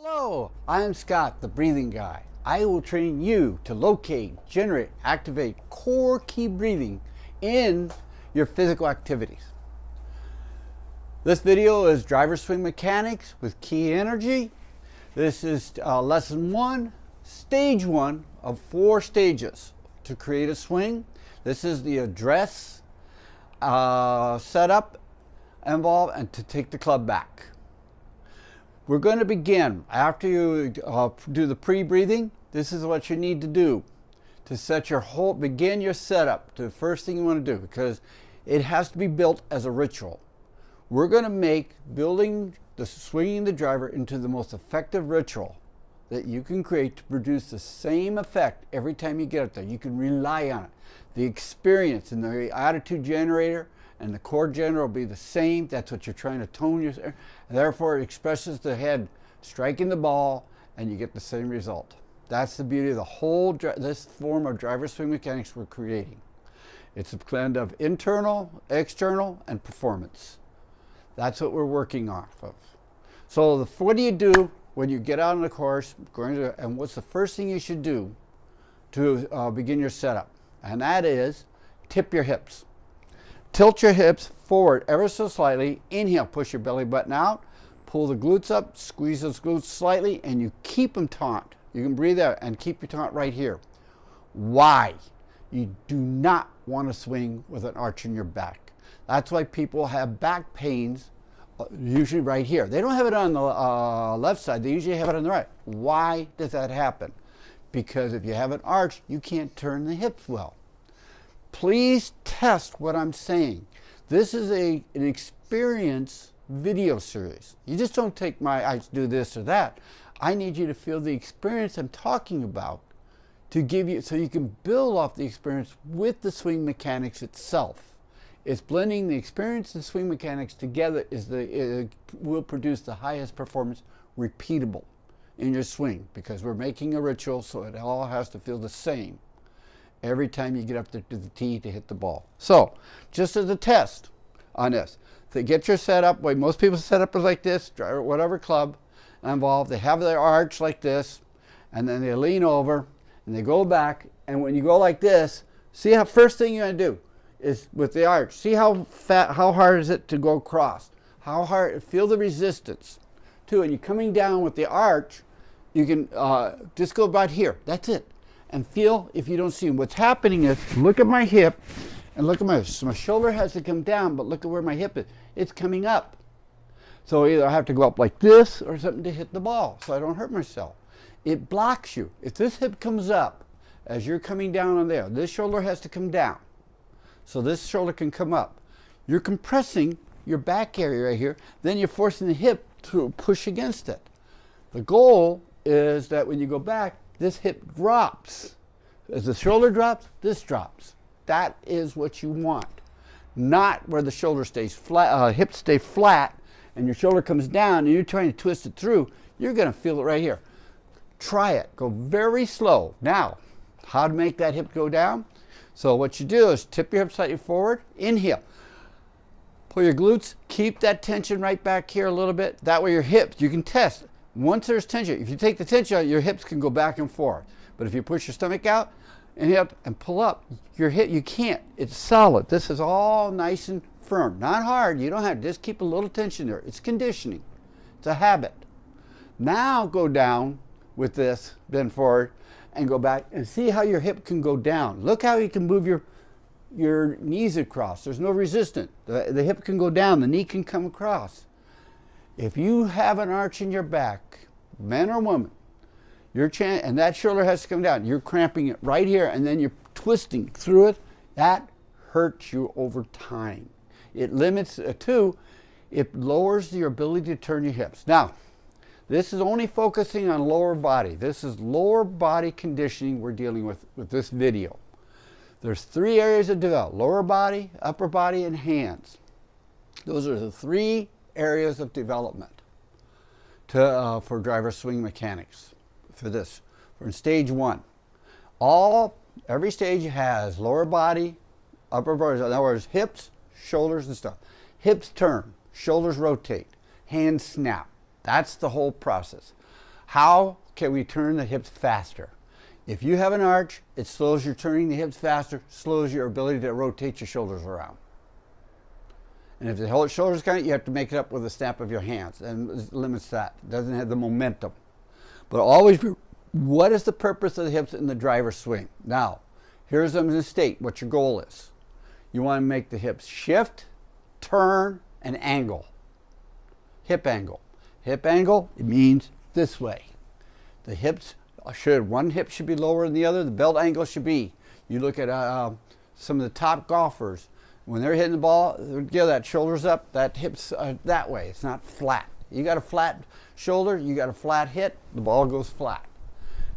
Hello, I'm Scott, the breathing guy. I will train you to locate, generate, activate core key breathing in your physical activities. This video is driver swing mechanics with key energy. This is lesson 1, stage 1 of 4 stages to create a swing. This is the address, setup involved, and to take the club back. We're going to begin after you do the pre-breathing. This is what you need to do to set your begin your setup. The first thing you want to do, because it has to be built as a ritual. We're going to make swinging the driver into the most effective ritual that you can create to produce the same effect every time you get up there. You can rely on it. The experience and the attitude generator and the core generator will be the same. That's what you're trying to tone your. Therefore, it expresses the head striking the ball, and you get the same result. That's the beauty of the whole this form of driver swing mechanics we're creating. It's a blend of internal, external, and performance. That's what we're working off of. So, what do you do when you get out on the course? And what's the first thing you should do to begin your setup? And that is tip your hips. Tilt your hips forward ever so slightly. Inhale, push your belly button out. Pull the glutes up, squeeze those glutes slightly, and you keep them taut. You can breathe out and keep your taut right here. Why? You do not want to swing with an arch in your back. That's why people have back pains, usually right here. They don't have it on the left side. They usually have it on the right. Why does that happen? Because if you have an arch, you can't turn the hips well. Please test what I'm saying. This is an experience video series. You just don't take I do this or that. I need you to feel the experience I'm talking about to give you, so you can build off the experience with the swing mechanics itself. It's blending the experience and swing mechanics together will produce the highest performance, repeatable in your swing, because we're making a ritual, so it all has to feel the same every time you get up there to the tee to hit the ball. So, just as a test on this, to get your setup, way most people set up is like this, whatever club involved, they have their arch like this, and then they lean over, and they go back, and when you go like this, see how first thing you're going to do is with the arch, see how hard is it to go across, how hard, feel the resistance too, and you're coming down with the arch, you can just go about here, that's it. And feel if you don't see them. What's happening is, look at my hip, and look at my shoulder has to come down, but look at where my hip is. It's coming up. So either I have to go up like this or something to hit the ball so I don't hurt myself. It blocks you. If this hip comes up as you're coming down on there, this shoulder has to come down. So this shoulder can come up. You're compressing your back area right here, then you're forcing the hip to push against it. The goal is that when you go back, this hip drops. As the shoulder drops, this drops. That is what you want. Not where the shoulder stays flat, hips stay flat, and your shoulder comes down, and you're trying to twist it through. You're going to feel it right here. Try it. Go very slow. Now, how to make that hip go down? So what you do is tip your hips slightly forward. Inhale. Pull your glutes. Keep that tension right back here a little bit. That way your hips, you can test. Once there's tension, if you take the tension out, your hips can go back and forth. But if you push your stomach out and pull up, your hip, you can't. It's solid. This is all nice and firm. Not hard. You don't have to. Just keep a little tension there. It's conditioning. It's a habit. Now go down with this, bend forward, and go back and see how your hip can go down. Look how you can move your knees across. There's no resistance. The hip can go down. The knee can come across. If you have an arch in your back, man or woman, and that shoulder has to come down, you're cramping it right here, and then you're twisting through it, that hurts you over time. It limits, it lowers your ability to turn your hips. Now, this is only focusing on lower body. This is lower body conditioning we're dealing with this video. There's 3 areas of development: lower body, upper body, and hands. Those are the 3 areas of development for driver swing mechanics for this. For in stage 1, every stage has lower body, upper body. In other words, hips, shoulders, and stuff. Hips turn, shoulders rotate, hands snap. That's the whole process. How can we turn the hips faster? If you have an arch, it slows your turning the hips faster, slows your ability to rotate your shoulders around. And if the shoulders count, you have to make it up with a snap of your hands, and it limits that. It doesn't have the momentum. But always, what is the purpose of the hips in the driver's swing? Now, here's a mistake, what your goal is. You want to make the hips shift, turn, and angle. Hip angle. Hip angle, it means this way. The hips one hip should be lower than the other. The belt angle should be. You look at some of the top golfers, when they're hitting the ball, that shoulder's up, that hip's that way. It's not flat. You got a flat shoulder, you got a flat hip, the ball goes flat.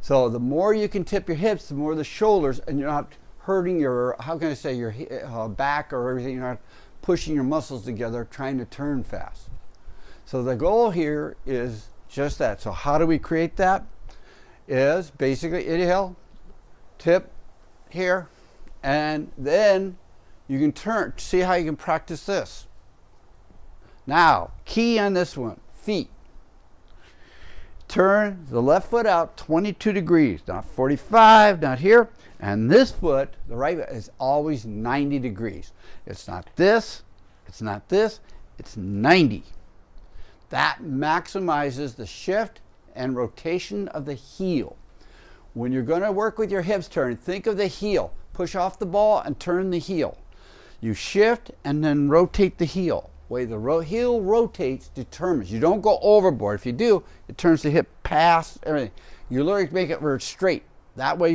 So the more you can tip your hips, the more the shoulders, and you're not hurting your, how can I say, your back or everything. You're not pushing your muscles together, trying to turn fast. So the goal here is just that. So how do we create that? Is basically inhale, tip here, and then you can turn. See how you can practice this. Now, key on this one, feet. Turn the left foot out 22 degrees, not 45, not here. And this foot, the right foot, is always 90 degrees. It's not this, it's not this, it's 90. That maximizes the shift and rotation of the heel. When you're going to work with your hips turn, think of the heel. Push off the ball and turn the heel. You shift and then rotate the heel. The way the heel rotates determines. You don't go overboard. If you do, it turns the hip past everything. You literally make it where it's straight. That way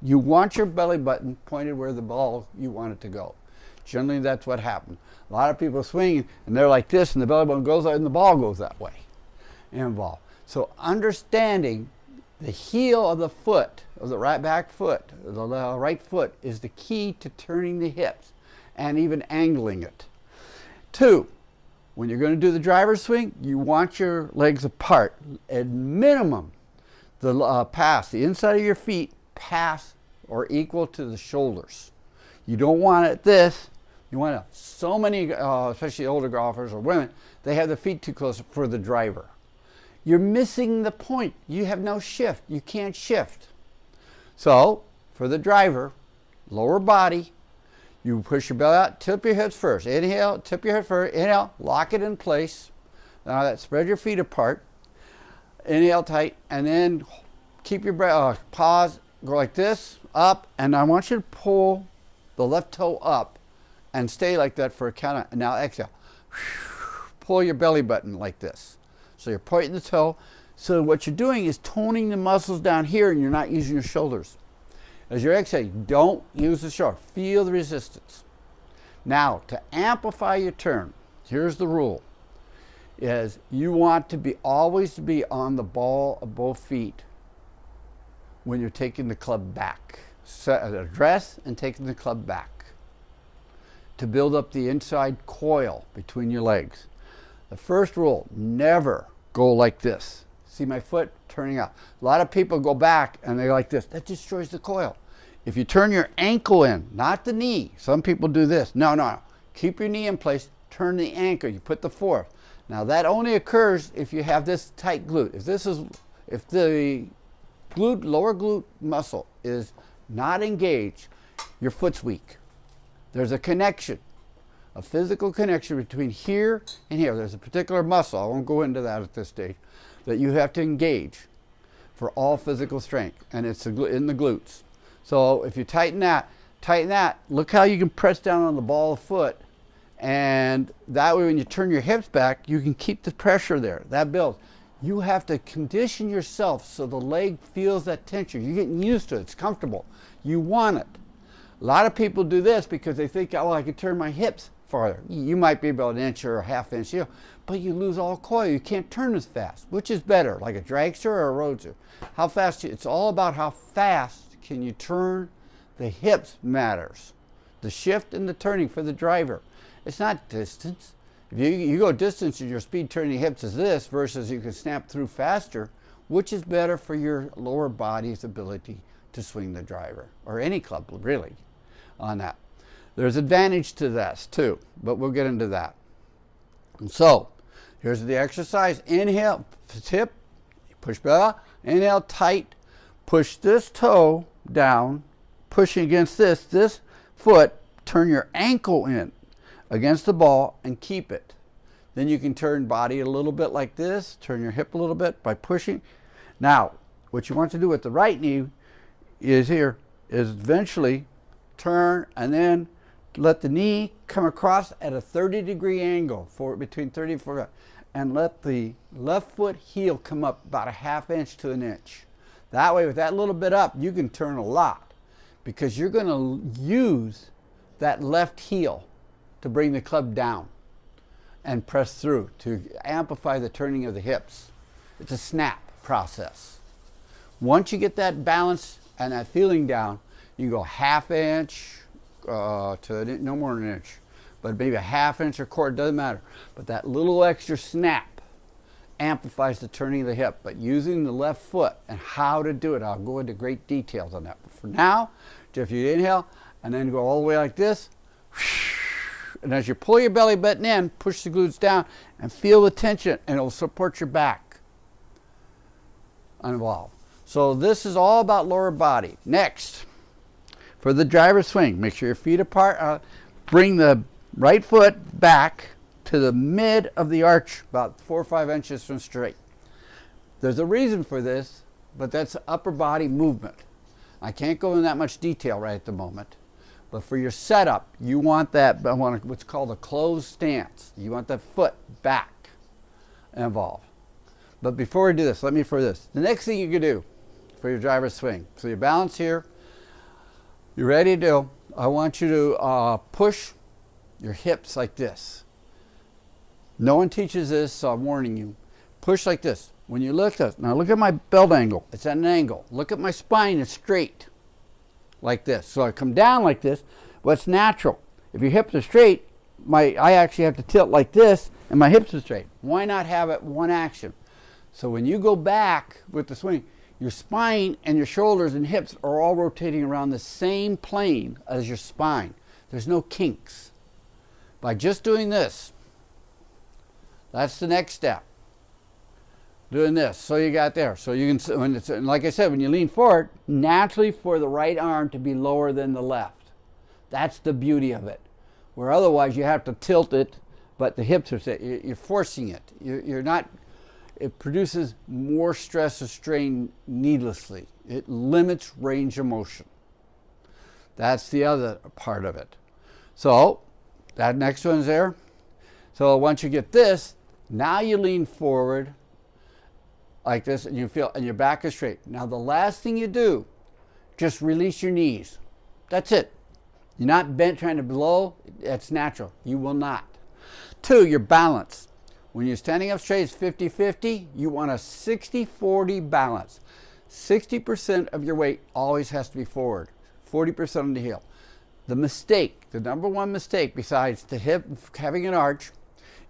you want your belly button pointed where the ball you want it to go. Generally, that's what happens. A lot of people swing and they're like this, and the belly button goes out and the ball goes that way. Involved. So understanding the heel of the foot, of the right back foot, the right foot, is the key to turning the hips and even angling it. 2, when you're going to do the driver's swing, you want your legs apart. At minimum, the inside of your feet pass or equal to the shoulders. You don't want it this. You want it, so many, especially older golfers or women, they have the feet too close for the driver. You're missing the point. You have no shift. You can't shift. So, for the driver, lower body, you push your belly out, tip your hips first. Inhale, tip your hip first. Inhale, lock it in place. Now that, spread your feet apart. Inhale tight, and then keep your breath, pause, go like this, up, and I want you to pull the left toe up and stay like that for a count of, now exhale. Pull your belly button like this. So you're pointing the toe. So what you're doing is toning the muscles down here, and you're not using your shoulders. As you're exhaling, don't use the shoulder. Feel the resistance. Now, to amplify your turn, here's the rule, is you want to always be on the ball of both feet when you're taking the club back. Address and taking the club back to build up the inside coil between your legs. The first rule, never go like this. See my foot turning out. A lot of people go back and they're like this. That destroys the coil. If you turn your ankle in, not the knee. Some people do this. No. Keep your knee in place. Turn the ankle. You put the fourth. Now that only occurs if you have this tight glute. If the lower glute muscle is not engaged, your foot's weak. There's a connection, a physical connection between here and here. There's a particular muscle, I won't go into that at this stage, that you have to engage for all physical strength, and it's in the glutes. So if you tighten that, look how you can press down on the ball of the foot, and that way when you turn your hips back, you can keep the pressure there. That builds. You have to condition yourself so the leg feels that tension. You're getting used to it. It's comfortable. You want it. A lot of people do this because they think, oh, I can turn my hips farther. You might be about an inch or a half inch, but you lose all coil. You can't turn as fast. Which is better, like a dragster or a roadster? How fast? It's all about how fast can you turn. The hips matters. The shift and the turning for the driver. It's not distance. If you go distance and your speed turning hips is this versus you can snap through faster, which is better for your lower body's ability to swing the driver, or any club really, on that. There's advantage to this too, but we'll get into that. And so, here's the exercise. Inhale, tip, Push back, inhale tight, push this toe down, pushing against this foot, turn your ankle in against the ball and keep it. Then you can turn body a little bit like this, turn your hip a little bit by pushing. Now, what you want to do with the right knee is eventually turn and then let the knee come across at a 30-degree angle between 30 and 45, and let the left foot heel come up about a ½ inch to an inch. That way, with that little bit up, you can turn a lot because you're going to use that left heel to bring the club down and press through to amplify the turning of the hips. It's a snap process. Once you get that balance and that feeling down, you go ½ inch to no more than an inch, but maybe a ½ inch or quarter, doesn't matter. But that little extra snap amplifies the turning of the hip. But using the left foot and how to do it, I'll go into great details on that. But for now, if you inhale and then go all the way like this, and as you pull your belly button in, push the glutes down and feel the tension, and it'll support your back. Involved. So this is all about lower body. Next, for the driver swing, make sure your feet apart. Bring the right foot back to the mid of the arch, about 4 or 5 inches from straight. There's a reason for this, but that's upper body movement. I can't go in that much detail right at the moment. But for your setup, you want what's called a closed stance. You want that foot back involved. But before we do this, let me for this. The next thing you can do for your driver swing. So you balance here. You're ready to do. I want you to push your hips like this. No one teaches this, so I'm warning you. Push like this. When you look at this, now look at my belt angle. It's at an angle. Look at my spine, it's straight. Like this. So I come down like this. What's natural? If your hips are straight, I actually have to tilt like this, and my hips are straight. Why not have it one action? So when you go back with the swing, your spine and your shoulders and hips are all rotating around the same plane as your spine. There's no kinks. By just doing this, that's the next step. Doing this, so you got there. So you can, when it's, like I said, when you lean forward, naturally for the right arm to be lower than the left. That's the beauty of it. Where otherwise you have to tilt it, but the hips are set. You're forcing it. You're not. It produces more stress or strain needlessly. It limits range of motion. That's the other part of it. So that next one's there. So once you get this, now you lean forward like this, and you feel, and your back is straight. Now the last thing you do, just release your knees. That's it. You're not bent trying to blow. That's natural. You will not. 2, your balance. When you're standing up straight, it's 50-50. You want a 60-40 balance. 60% of your weight always has to be forward. 40% on the heel. The mistake, the number one mistake besides the hip having an arch,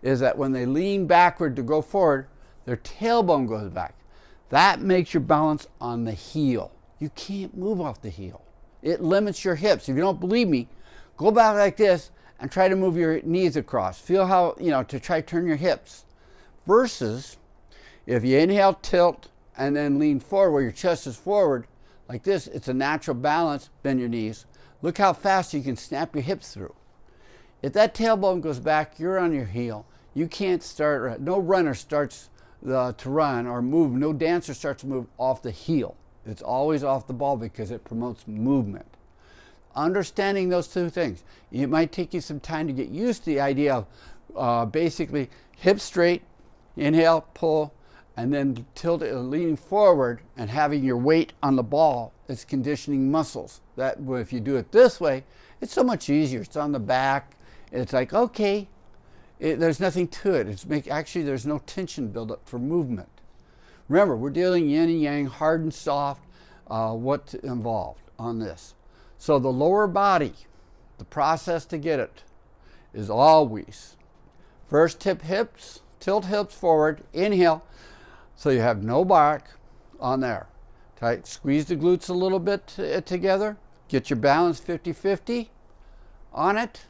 is that when they lean backward to go forward, their tailbone goes back. That makes your balance on the heel. You can't move off the heel. It limits your hips. If you don't believe me, go back like this and try to move your knees across. Feel how, to try to turn your hips. Versus, if you inhale, tilt, and then lean forward where your chest is forward, like this, it's a natural balance, bend your knees. Look how fast you can snap your hips through. If that tailbone goes back, you're on your heel. You can't start, no runner starts to run or move, no dancer starts to move off the heel. It's always off the ball because it promotes movement. Understanding those two things. It might take you some time to get used to the idea of basically hips straight, inhale, pull, and then tilt it, leaning forward and having your weight on the ball. It's conditioning muscles. That if you do it this way, it's so much easier. It's on the back. It's like, okay, there's nothing to it. Actually, there's no tension buildup for movement. Remember, we're dealing yin and yang, hard and soft, what's involved on this. So the lower body, the process to get it is always first tilt hips forward, inhale, so you have no back on there. Tight, squeeze the glutes a little bit together, get your balance 50-50 on it.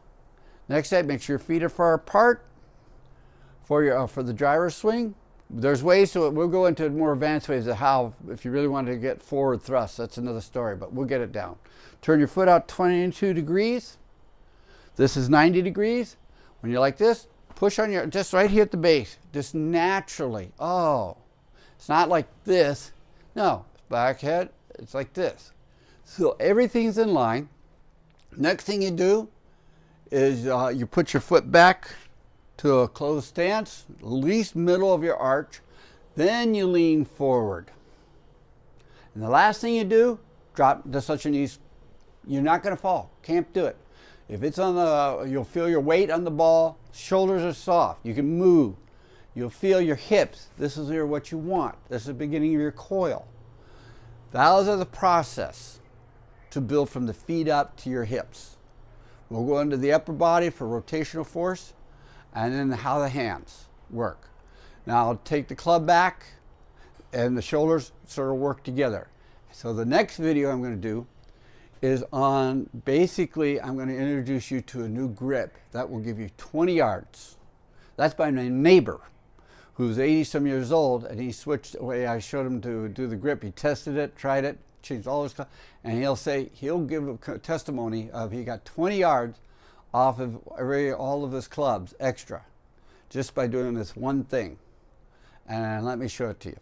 Next step, make sure your feet are far apart for the driver swing. There's ways to it. We'll go into more advanced ways of how, if you really wanted to get forward thrust, that's another story, but we'll get it down. Turn your foot out 22 degrees. This is 90 degrees. When you're like this, push on your, just right here at the base, just naturally. Oh, it's not like this. No, back head, it's like this. So everything's in line. Next thing you do is you put your foot back to a closed stance, least middle of your arch. Then you lean forward. And the last thing you do, drop, just let your knees, you're not going to fall. Can't do it. If it's on the, you'll feel your weight on the ball. Shoulders are soft. You can move. You'll feel your hips. This is what you want. This is the beginning of your coil. Those are the process to build from the feet up to your hips. We'll go into the upper body for rotational force, and then how the hands work. Now I'll take the club back, and the shoulders sort of work together. So the next video I'm going to do is on, basically, I'm going to introduce you to a new grip that will give you 20 yards. That's by my neighbor, who's 80-some years old, and he switched the way I showed him to do the grip. He tested it, tried it, changed all his stuff, and he'll give a testimony of he got 20 yards off of all of his clubs extra, just by doing this one thing. And let me show it to you.